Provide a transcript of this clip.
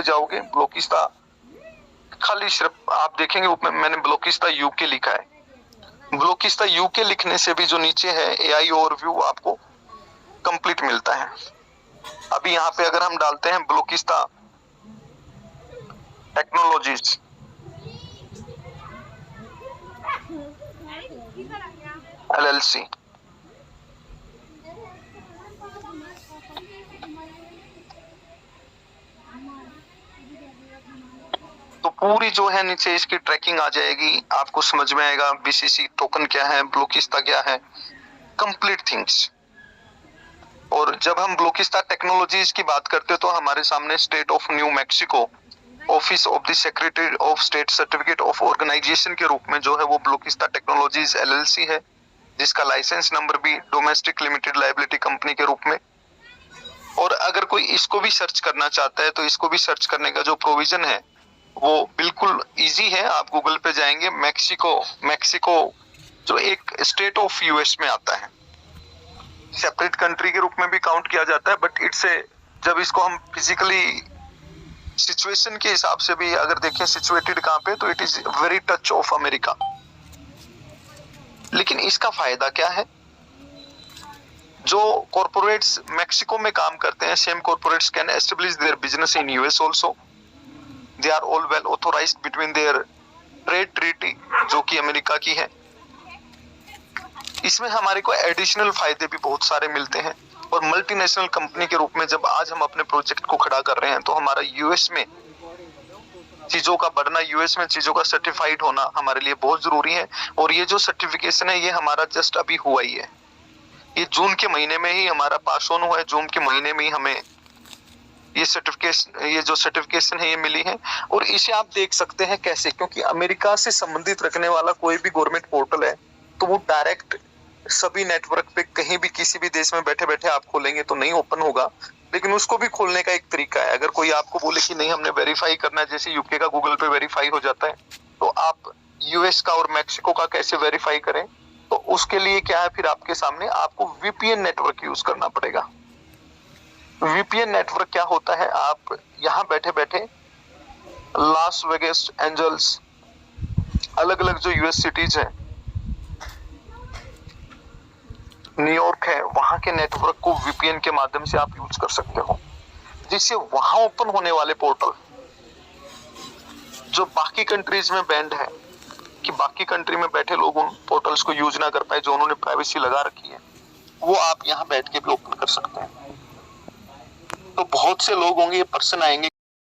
जाओगे ब्लोकिस्ता, खाली सिर्फ आप देखेंगे ऊपर मैंने ब्लोकिस्ता यूके लिखा है। ब्लोकिस्ता यूके लिखने से भी जो नीचे है एआई ओवरव्यू आपको कंप्लीट मिलता है। अभी यहाँ पे अगर हम डालते हैं ब्लोकिस्ता टेक्नोलॉजीज, LLC, तो पूरी जो है नीचे इसकी ट्रैकिंग आ जाएगी, आपको समझ में आएगा बीसीसी टोकन क्या है, ब्लोकिस्ता क्या है, कंप्लीट थिंग्स। और जब हम ब्लोकिस्ता टेक्नोलॉजीज की बात करते हैं तो हमारे सामने state of New Mexico office of the secretary of state certificate of organization के रूप में जो है वो ब्लोकिस्ता टेक्नोलॉजीज LLC है, जिसका लाइसेंस नंबर भी डोमेस्टिक लिमिटेड लायबिलिटी कंपनी के रूप में। और अगर कोई इसको भी सर्च करना चाहता है तो इसको भी सर्च करने का जो प्रोविजन है वो बिल्कुल इजी है। आप गूगल पे जाएंगे, मैक्सिको जो एक स्टेट ऑफ यूएस में आता है, सेपरेट कंट्री के रूप में भी काउंट किया जाता है, बट इट्स ए, जब इसको हम फिजिकली सिचुएशन के हिसाब से भी अगर देखें सिचुएटेड कहां पे, तो it is very touch of America. लेकिन इसका फायदा क्या है, जो कॉर्पोरेट्स मैक्सिको में काम करते हैं, same corporates can establish their business in US also, they are all well authorised between their trade treaty जो कि अमेरिका की है। इसमें हमारे को एडिशनल फायदे भी बहुत सारे मिलते हैं। और मल्टीनेशनल कंपनी के रूप में जब आज हम अपने प्रोजेक्ट को खड़ा कर रहे हैं तो हमारा यूएस में चीजों का बढ़ना, यूएस में चीजों का सर्टिफाइड होना हमारे लिए बहुत जरूरी है। और ये जो सर्टिफिकेशन है ये हमारा जस्ट अभी हुआ ही है, ये जून के महीने में ही हमारा पास ऑन हुआ है, जून के महीने में ही हमें ये जो सर्टिफिकेशन है ये मिली है। और इसे आप देख सकते हैं कैसे, क्योंकि अमेरिका से संबंधित रखने वाला कोई भी गवर्नमेंट पोर्टल है तो वो डायरेक्ट सभी नेटवर्क पे कहीं भी किसी भी देश में बैठे बैठे आप खोलेंगे तो नहीं ओपन होगा। लेकिन उसको भी खोलने का एक तरीका है। अगर कोई आपको बोले कि नहीं हमने वेरीफाई करना है, जैसे यूके का गूगल पे वेरीफाई हो जाता है, तो आप यूएस का और मैक्सिको का कैसे वेरीफाई करें, तो उसके लिए क्या है, फिर आपके सामने आपको VPN नेटवर्क यूज करना पड़ेगा। VPN नेटवर्क क्या होता है, आप यहाँ बैठे बैठे लास वेगास, एंजल्स, अलग अलग जो यूएस सिटीज हैं, न्यूयॉर्क है, वहां के नेटवर्क को VPN के माध्यम से आप यूज कर सकते हो, जिससे वहां ओपन होने वाले पोर्टल जो बाकी कंट्रीज में बैंड है कि बाकी कंट्री में बैठे लोग उन पोर्टल्स को यूज ना कर पाए, जो उन्होंने प्राइवेसी लगा रखी है, वो आप यहाँ बैठ के भी ओपन कर सकते हैं। तो बहुत से लोग होंगे, ये पर्सन आएंगे